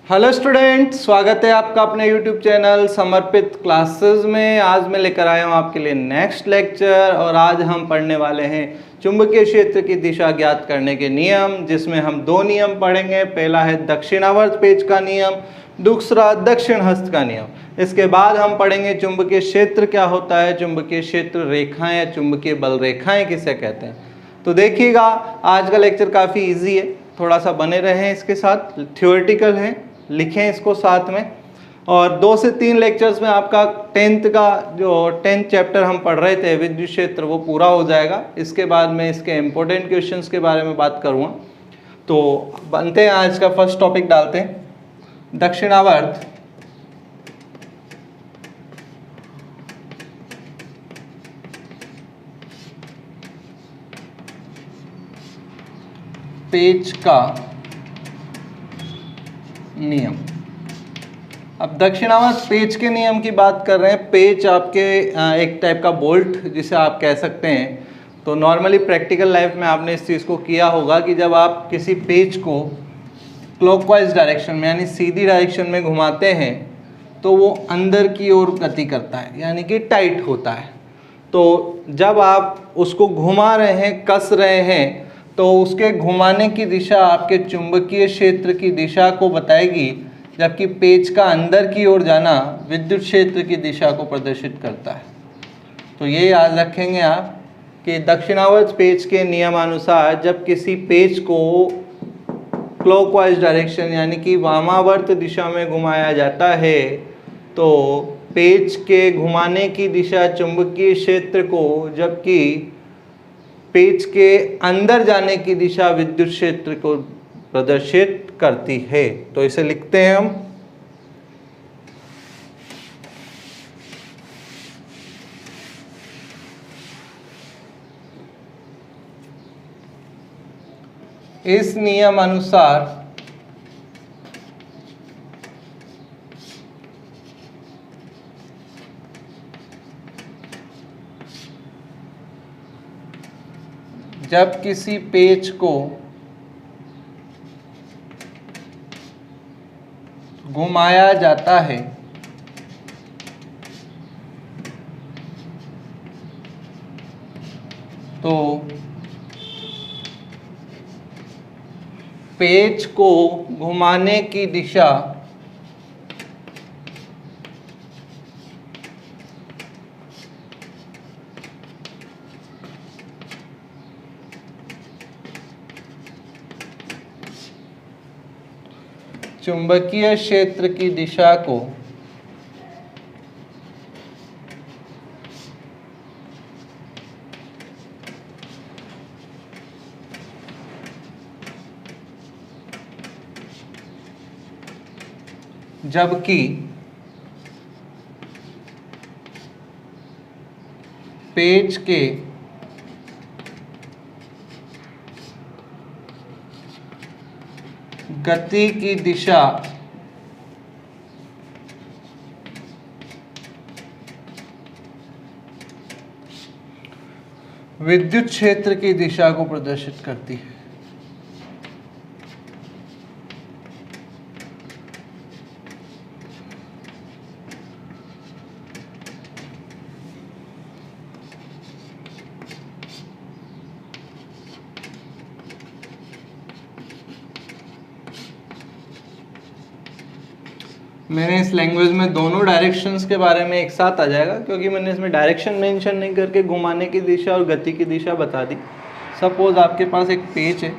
Hello student, स्वागत है आपका अपने यूट्यूब चैनल समर्पित क्लासेस में। आज मैं लेकर आया हूँ आपके लिए नेक्स्ट लेक्चर और आज हम पढ़ने वाले हैं चुंबकीय क्षेत्र की दिशा ज्ञात करने के नियम, जिसमें हम दो नियम पढ़ेंगे। पहला है दक्षिणावर्त पेच का नियम, दूसरा दक्षिण हस्त का नियम। इसके बाद हम पढ़ेंगे चुंबकीय क्षेत्र क्या होता है, चुंबकीय क्षेत्र रेखाएं या चुंबकीय बल रेखाएं किसे कहते हैं। तो देखिएगा, आज का लेक्चर काफ़ी इजी है, थोड़ा सा बने रहें इसके साथ। थ्योरेटिकल है, लिखें इसको साथ में। और 2 से 3 लेक्चर्स में आपका 10th चैप्टर हम पढ़ रहे थे विद्युत क्षेत्र, वो पूरा हो जाएगा। इसके बाद मैं इसके इम्पोर्टेंट क्वेश्चंस के बारे में बात करूँगा। तो बनते हैं, आज का फर्स्ट टॉपिक डालते हैं, दक्षिणावर्त पेच का नियम। अब दक्षिणावर्त पेच के नियम की बात कर रहे हैं। पेच आपके एक टाइप का बोल्ट जिसे आप कह सकते हैं। तो नॉर्मली प्रैक्टिकल लाइफ में आपने इस चीज़ को किया होगा कि जब आप किसी पेच को क्लॉकवाइज डायरेक्शन में यानी सीधी डायरेक्शन में घुमाते हैं तो वो अंदर की ओर गति करता है, यानी कि टाइट होता है। तो जब आप उसको घुमा रहे हैं, कस रहे हैं, तो उसके घुमाने की दिशा आपके चुंबकीय क्षेत्र की दिशा को बताएगी, जबकि पेच का अंदर की ओर जाना विद्युत क्षेत्र की दिशा को प्रदर्शित करता है। तो ये याद रखेंगे आप कि दक्षिणावर्त पेच के नियमानुसार जब किसी पेच को क्लॉकवाइज डायरेक्शन यानी कि वामावर्त दिशा में घुमाया जाता है तो पेच के घुमाने की दिशा चुंबकीय क्षेत्र को, जबकि पेच के अंदर जाने की दिशा विद्युत क्षेत्र को प्रदर्शित करती है। तो इसे लिखते हैं हम, इस नियम अनुसार जब किसी पेच को घुमाया जाता है तो पेच को घुमाने की दिशा चुंबकीय क्षेत्र की दिशा को जबकि पेच के गति की दिशा विद्युत क्षेत्र की दिशा को प्रदर्शित करती है। मैंने इस लैंग्वेज में दोनों डायरेक्शंस के बारे में एक साथ आ जाएगा, क्योंकि मैंने इसमें डायरेक्शन मेंशन नहीं करके घुमाने की दिशा और गति की दिशा बता दी। सपोज आपके पास एक पेच है,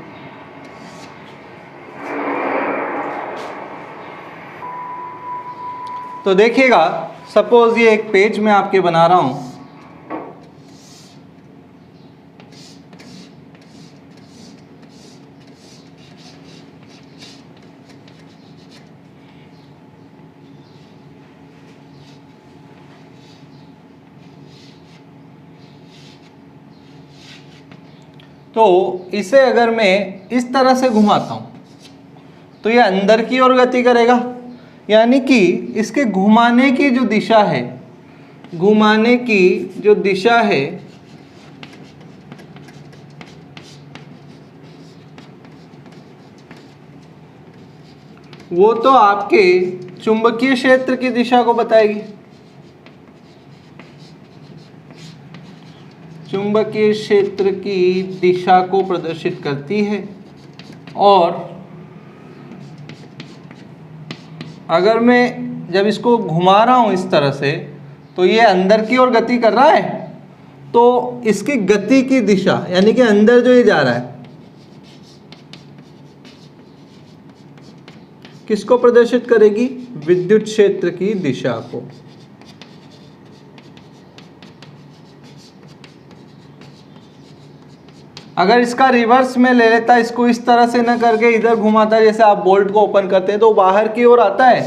तो देखिएगा, सपोज ये एक पेज मैं आपके बना रहा हूं। तो इसे अगर मैं इस तरह से घुमाता हूं तो ये अंदर की ओर गति करेगा, यानी कि इसके घुमाने की जो दिशा है, घुमाने की जो दिशा है वो तो आपके चुंबकीय क्षेत्र की दिशा को बताएगी। चुंबकीय क्षेत्र की दिशा को प्रदर्शित करती है। और अगर मैं जब इसको घुमा रहा हूं इस तरह से, तो ये अंदर की ओर गति कर रहा है, तो इसकी गति की दिशा यानी कि अंदर जो ये जा रहा है किसको प्रदर्शित करेगी? विद्युत क्षेत्र की दिशा को। अगर इसका रिवर्स में ले लेता, इसको इस तरह से न करके इधर घुमाता, जैसे आप बोल्ट को ओपन करते हैं तो बाहर की ओर आता है,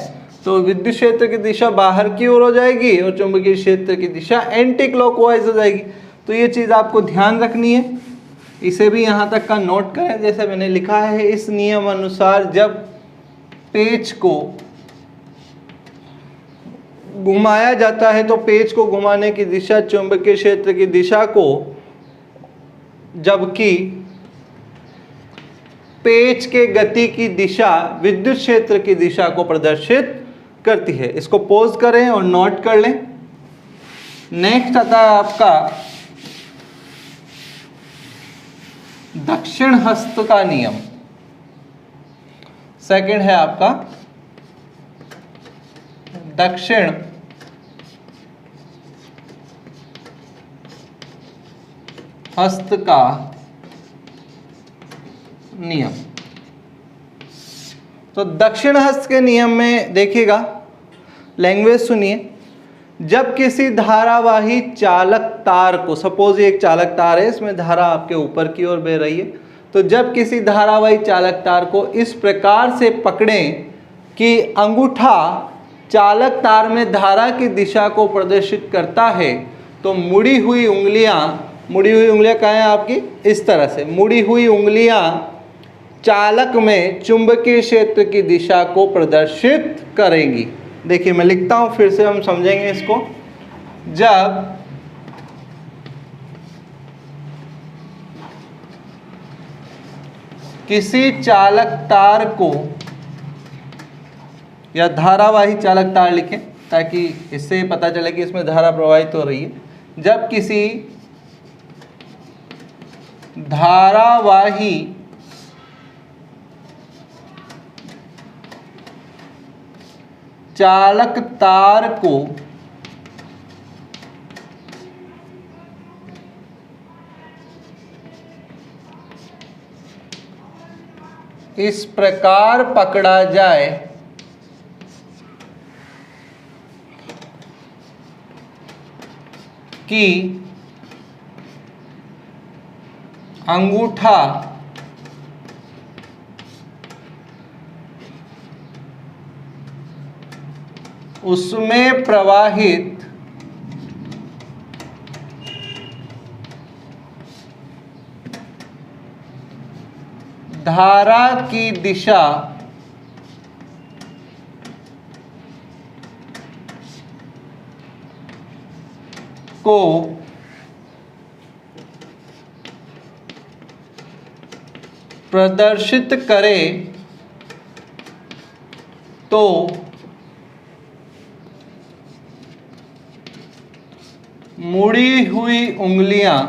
तो विद्युत क्षेत्र की दिशा बाहर की ओर हो जाएगी और चुंबकीय क्षेत्र की दिशा एंटी क्लॉकवाइज हो जाएगी। तो ये चीज़ आपको ध्यान रखनी है, इसे भी यहाँ तक का नोट करें। जैसे मैंने लिखा है, इस नियम अनुसार जब पेच को घुमाया जाता है तो पेच को घुमाने की दिशा चुंबकीय क्षेत्र की दिशा को, जबकि पेच के गति की दिशा विद्युत क्षेत्र की दिशा को प्रदर्शित करती है। इसको पॉज करें और नोट कर लें। नेक्स्ट आता है आपका दक्षिण हस्त का नियम। सेकंड है आपका दक्षिण हस्त का नियम। तो दक्षिण हस्त के नियम में देखिएगा, लैंग्वेज सुनिए। जब किसी धारावाही चालक तार को, सपोज ये एक चालक तार है, इसमें धारा आपके ऊपर की ओर बह रही है, तो जब किसी धारावाही चालक तार को इस प्रकार से पकड़ें कि अंगूठा चालक तार में धारा की दिशा को प्रदर्शित करता है, तो मुड़ी हुई उंगलियां कहाँ हैं आपकी? इस तरह से मुड़ी हुई उंगलियां चालक में चुंबकीय क्षेत्र की दिशा को प्रदर्शित करेंगी। देखिए मैं लिखता हूं, फिर से हम समझेंगे इसको। जब किसी चालक तार को, या धारावाही चालक तार लिखें ताकि इससे पता चले कि इसमें धारा प्रवाहित हो रही है। जब किसी धारावाही चालक तार को इस प्रकार पकड़ा जाए कि अंगूठा उसमें प्रवाहित धारा की दिशा को प्रदर्शित करे, तो मुड़ी हुई उंगलियां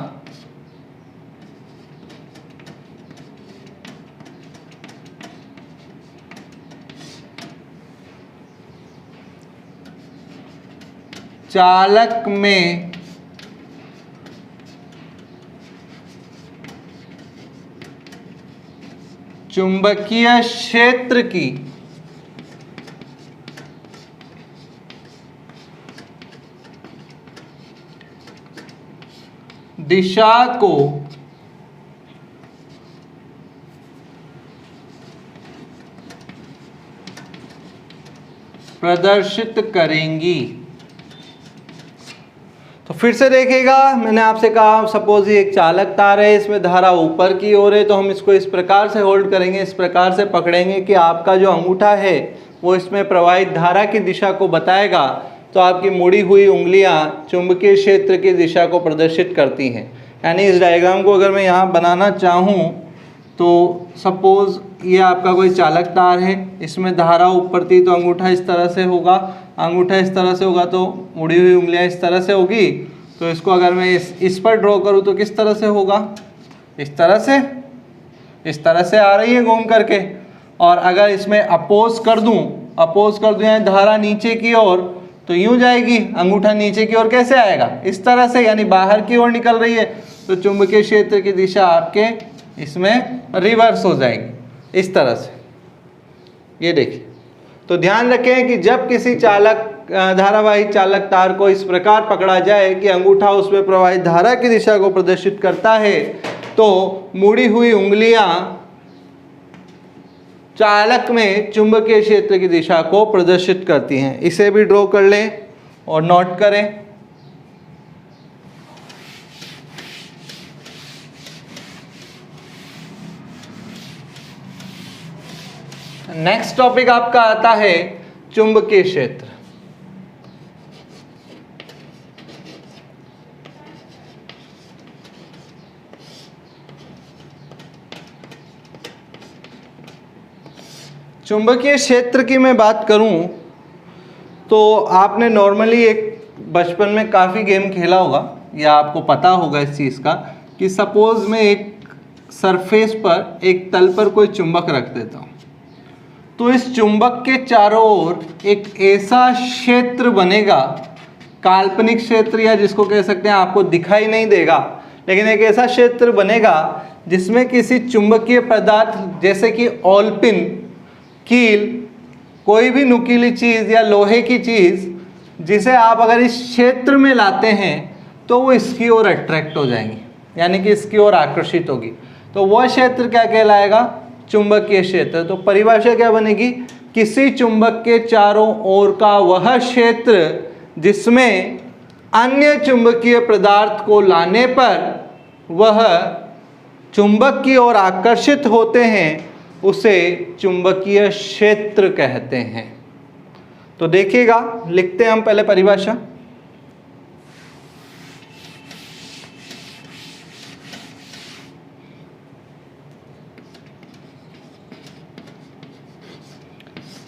चालक में चुंबकीय क्षेत्र की दिशा को प्रदर्शित करेंगी। तो फिर से देखिएगा, मैंने आपसे कहा सपोज ये एक चालक तार है, इसमें धारा ऊपर की ओर है, तो हम इसको इस प्रकार से होल्ड करेंगे, इस प्रकार से पकड़ेंगे कि आपका जो अंगूठा है वो इसमें प्रवाहित धारा की दिशा को बताएगा। तो आपकी मुड़ी हुई उंगलियां चुंबकीय क्षेत्र की दिशा को प्रदर्शित करती हैं। यानी इस डायग्राम को अगर मैं यहाँ बनाना चाहूँ तो सपोज ये आपका कोई चालक तार है, इसमें धारा ऊपर थी तो अंगूठा इस तरह से होगा, अंगूठा इस तरह से होगा तो मुड़ी हुई उंगलियां इस तरह से होगी। तो इसको अगर मैं इस पर ड्रॉ करूँ तो किस तरह से होगा, इस तरह से आ रही है घूम करके। और अगर इसमें अपोज कर दूं यानी धारा नीचे की ओर, तो यूं जाएगी, अंगूठा नीचे की ओर कैसे आएगा, इस तरह से, यानी बाहर की ओर निकल रही है। तो चुंबकीय क्षेत्र की दिशा आपके इसमें रिवर्स हो जाएगी इस तरह से। ये देखिए, तो ध्यान रखें कि जब किसी धारावाही चालक तार को इस प्रकार पकड़ा जाए कि अंगूठा उसमें प्रवाहित धारा की दिशा को प्रदर्शित करता है, तो मुड़ी हुई उंगलियां चालक में चुंबकीय क्षेत्र की दिशा को प्रदर्शित करती हैं। इसे भी ड्रॉ कर लें और नोट करें। नेक्स्ट टॉपिक आपका आता है चुंबकीय क्षेत्र। चुंबकीय क्षेत्र की मैं बात करूं तो आपने नॉर्मली एक बचपन में काफ़ी गेम खेला होगा या आपको पता होगा इस चीज़ का कि सपोज मैं एक सरफेस पर, एक तल पर कोई चुंबक रख देता हूं, तो इस चुंबक के चारों ओर एक ऐसा क्षेत्र बनेगा, काल्पनिक क्षेत्र या जिसको कह सकते हैं आपको दिखाई नहीं देगा, लेकिन एक ऐसा क्षेत्र बनेगा जिसमें किसी चुंबकीय पदार्थ जैसे कि ऑलपिन, कील, कोई भी नुकीली चीज़ या लोहे की चीज़ जिसे आप अगर इस क्षेत्र में लाते हैं तो वो इसकी ओर अट्रैक्ट हो जाएंगी, यानी कि इसकी ओर आकर्षित होगी। तो वह क्षेत्र क्या कहलाएगा, चुंबकीय क्षेत्र। तो परिभाषा क्या बनेगी, किसी चुंबक के चारों ओर का वह क्षेत्र जिसमें अन्य चुंबकीय पदार्थ को लाने पर वह चुंबक की ओर आकर्षित होते हैं, उसे चुंबकीय क्षेत्र कहते हैं। तो देखिएगा, लिखते हैं हम पहले परिभाषा।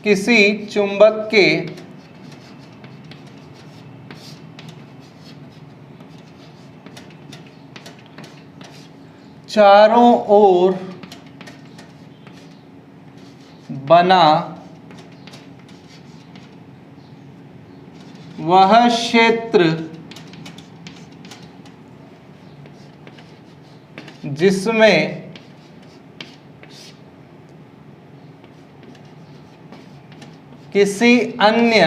किसी चुंबक के चारों ओर बना वह क्षेत्र जिसमें किसी अन्य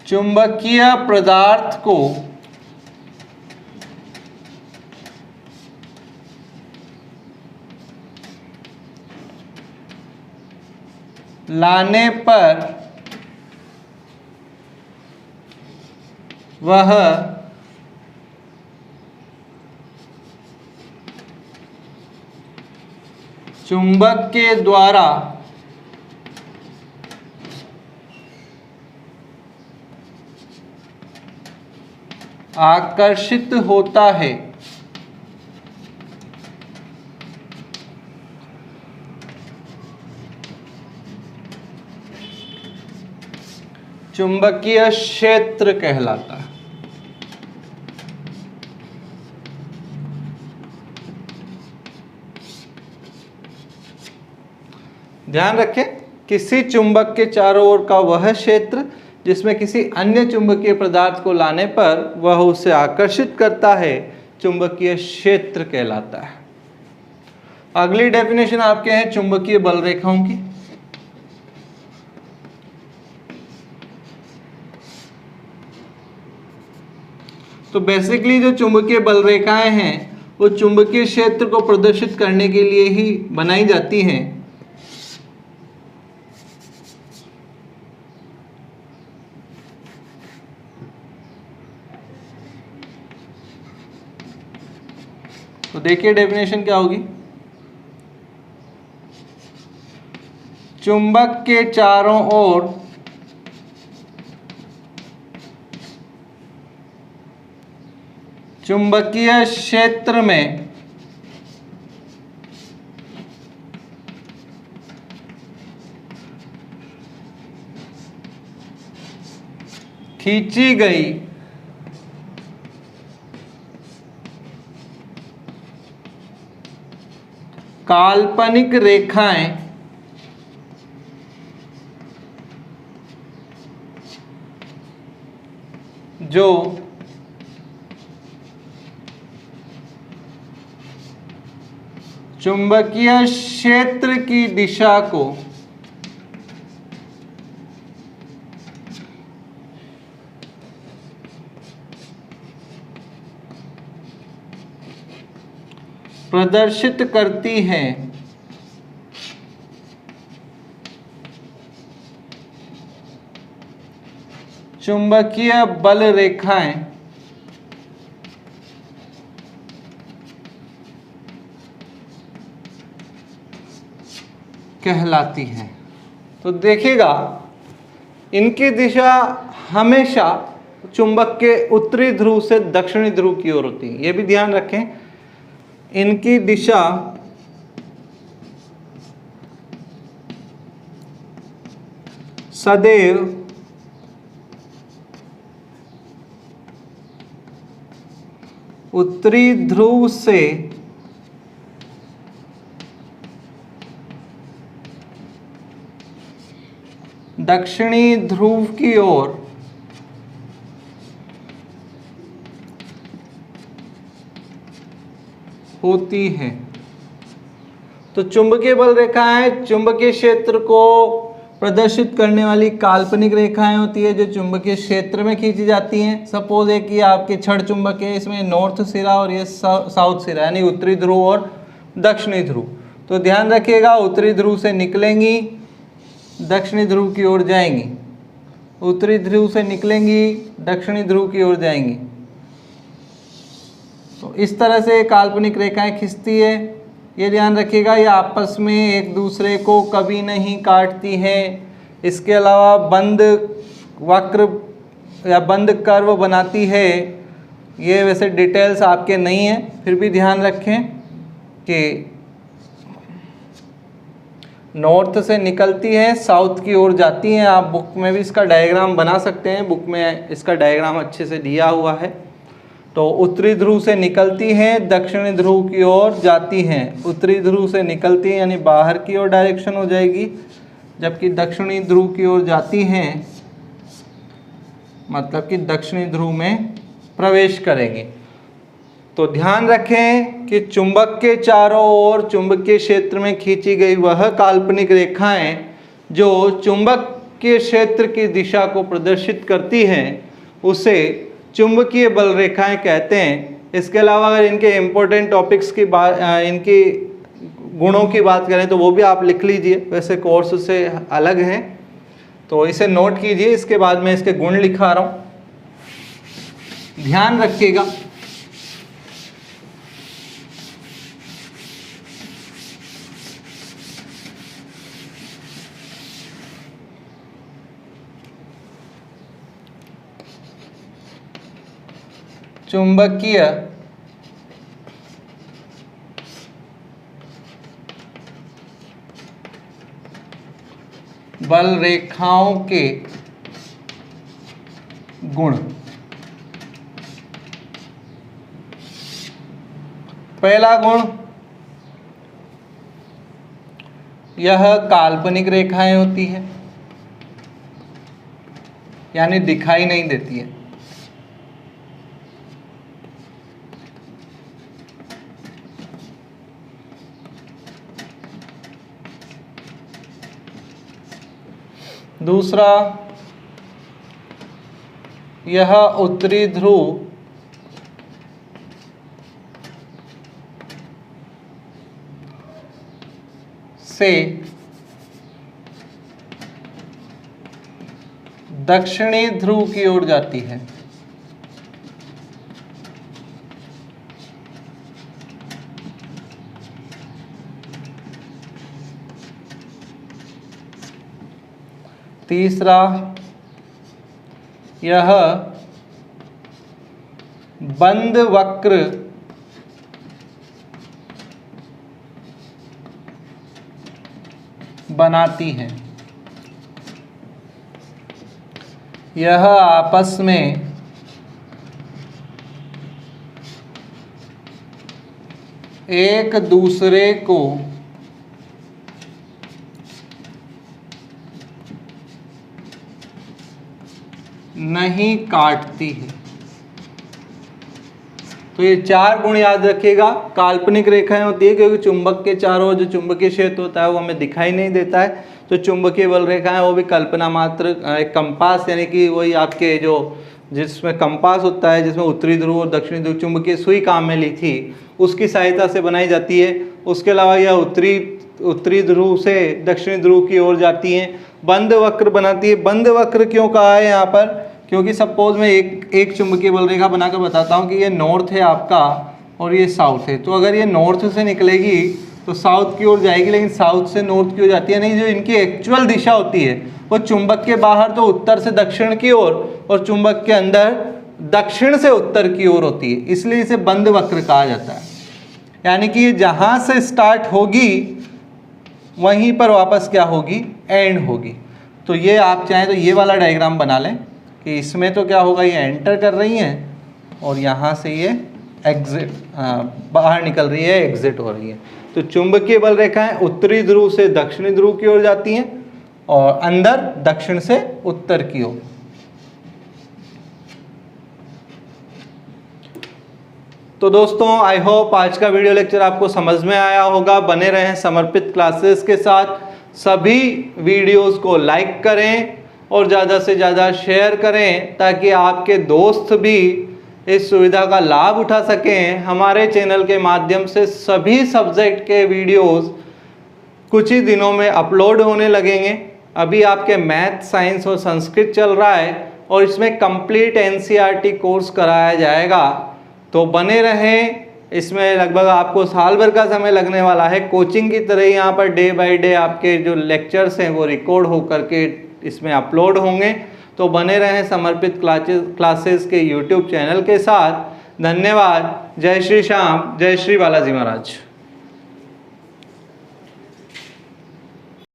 चुंबकीय पदार्थ को लाने पर वह चुंबक के द्वारा आकर्षित होता है। चुंबकीय क्षेत्र कहलाता है। ध्यान रखें, किसी चुंबक के चारों ओर का वह क्षेत्र जिसमें किसी अन्य चुंबकीय पदार्थ को लाने पर वह उसे आकर्षित करता है, चुंबकीय क्षेत्र कहलाता है। अगली डेफिनेशन आपके हैं चुंबकीय बल रेखाओं की। तो बेसिकली जो चुंबकीय बल रेखाएं हैं वो चुंबकीय क्षेत्र को प्रदर्शित करने के लिए ही बनाई जाती हैं। तो देखिए डेफिनेशन क्या होगी, चुंबक के चारों ओर चुंबकीय क्षेत्र में खींची गई काल्पनिक रेखाएं जो चुंबकीय क्षेत्र की दिशा को प्रदर्शित करती हैं, चुंबकीय बल रेखाएं कहलाती हैं। तो देखिएगा, इनकी दिशा हमेशा चुंबक के उत्तरी ध्रुव से दक्षिणी ध्रुव की ओर होती है। ये भी ध्यान रखें, इनकी दिशा सदैव उत्तरी ध्रुव से दक्षिणी ध्रुव की ओर होती है। तो चुंबकीय बल रेखाएं चुंबकीय क्षेत्र को प्रदर्शित करने वाली काल्पनिक रेखाएं होती है जो चुंबकीय क्षेत्र में खींची जाती हैं। सपोज है कि आपके छड़ चुंबक है, इसमें नॉर्थ सिरा और ये साउथ सिरा, यानी उत्तरी ध्रुव और दक्षिणी ध्रुव। तो ध्यान रखिएगा, उत्तरी ध्रुव से निकलेंगी, दक्षिणी ध्रुव की ओर जाएंगी, उत्तरी ध्रुव से निकलेंगी, दक्षिणी ध्रुव की ओर जाएंगी। तो इस तरह से काल्पनिक रेखाएं खींचती है। ये ध्यान रखिएगा, ये आपस में एक दूसरे को कभी नहीं काटती हैं। इसके अलावा बंद वक्र या बंद कर्व बनाती है। ये वैसे डिटेल्स आपके नहीं हैं, फिर भी ध्यान रखें कि नॉर्थ से निकलती है, साउथ की ओर जाती हैं। आप बुक में भी इसका डायग्राम बना सकते हैं, बुक में इसका डायग्राम अच्छे से दिया हुआ है। तो उत्तरी ध्रुव से निकलती हैं, दक्षिणी ध्रुव की ओर जाती हैं। उत्तरी ध्रुव से निकलती हैं यानी बाहर की ओर डायरेक्शन हो जाएगी, जबकि दक्षिणी ध्रुव की ओर जाती हैं मतलब कि दक्षिणी ध्रुव में प्रवेश करेंगी। तो ध्यान रखें कि चुंबक के चारों ओर चुंबकीय क्षेत्र में खींची गई वह काल्पनिक रेखाएं जो चुंबकीय क्षेत्र की दिशा को प्रदर्शित करती हैं उसे चुंबकीय बल रेखाएं कहते हैं। इसके अलावा अगर इनके इम्पोर्टेंट टॉपिक्स की बात, इनकी गुणों की बात करें तो वो भी आप लिख लीजिए, वैसे कोर्स से अलग हैं तो इसे नोट कीजिए। इसके बाद मैं इसके गुण लिखा रहा हूँ, ध्यान रखिएगा। चुंबकीय बल रेखाओं के गुण। पहला गुण, यह काल्पनिक रेखाएं होती है यानी दिखाई नहीं देती है। दूसरा, यह उत्तरी ध्रुव से दक्षिणी ध्रुव की ओर जाती है। तीसरा, यह बंद वक्र बनाती हैं। यह आपस में एक दूसरे को नहीं काटती है। तो ये 4 गुण याद रखिएगा। काल्पनिक रेखाएं होती है क्योंकि चुंबक के चारों ओर जो चुंबकीय क्षेत्र होता है वो हमें दिखाई नहीं देता है, तो चुंबकीय बल रेखाएं वो भी कल्पना मात्र एक कंपास, यानी कि वही आपके जो जिसमें कंपास होता है, जिसमें उत्तरी ध्रुव और दक्षिणी ध्रुव चुंबकीय सुई काम में ली थी, उसकी सहायता से बनाई जाती है। उसके अलावा यह उत्तरी ध्रुव से दक्षिणी ध्रुव की ओर जाती हैं, बंद वक्र बनाती है। बंद वक्र क्यों कहा है यहाँ पर? क्योंकि सपोज मैं एक चुंबकीय बल रेखा बनाकर बताता हूँ कि ये नॉर्थ है आपका और ये साउथ है, तो अगर ये नॉर्थ से निकलेगी तो साउथ की ओर जाएगी, लेकिन साउथ से नॉर्थ की ओर जाती है नहीं। जो इनकी एक्चुअल दिशा होती है वो चुंबक के बाहर तो उत्तर से दक्षिण की ओर और चुंबक के अंदर दक्षिण से उत्तर की ओर होती है, इसलिए इसे बंद वक्र कहा जाता है। यानी कि जहाँ से स्टार्ट होगी वहीं पर वापस क्या होगी? एंड होगी। तो ये आप चाहें तो ये वाला डायग्राम बना लें कि इसमें तो क्या होगा, ये एंटर कर रही हैं और यहाँ से ये एग्जिट बाहर निकल रही है, एग्जिट हो रही है। तो चुंबकीय बल रेखाएं उत्तरी ध्रुव से दक्षिणी ध्रुव की ओर जाती हैं और अंदर दक्षिण से उत्तर की ओर। तो दोस्तों आई होप आज का वीडियो लेक्चर आपको समझ में आया होगा। बने रहें समर्पित क्लासेस के साथ। सभी वीडियोस को लाइक करें और ज़्यादा से ज़्यादा शेयर करें ताकि आपके दोस्त भी इस सुविधा का लाभ उठा सकें। हमारे चैनल के माध्यम से सभी सब्जेक्ट के वीडियोस कुछ ही दिनों में अपलोड होने लगेंगे। अभी आपके मैथ, साइंस और संस्कृत चल रहा है और इसमें कंप्लीट एनसीईआरटी कोर्स कराया जाएगा, तो बने रहें। इसमें लगभग आपको साल भर का समय लगने वाला है। कोचिंग की तरह ही यहाँ पर डे बाय डे आपके जो लेक्चर्स हैं वो रिकॉर्ड होकर के इसमें अपलोड होंगे। तो बने रहें समर्पित क्लासेस के यूट्यूब चैनल के साथ। धन्यवाद। जय श्री श्याम, जय श्री बालाजी महाराज।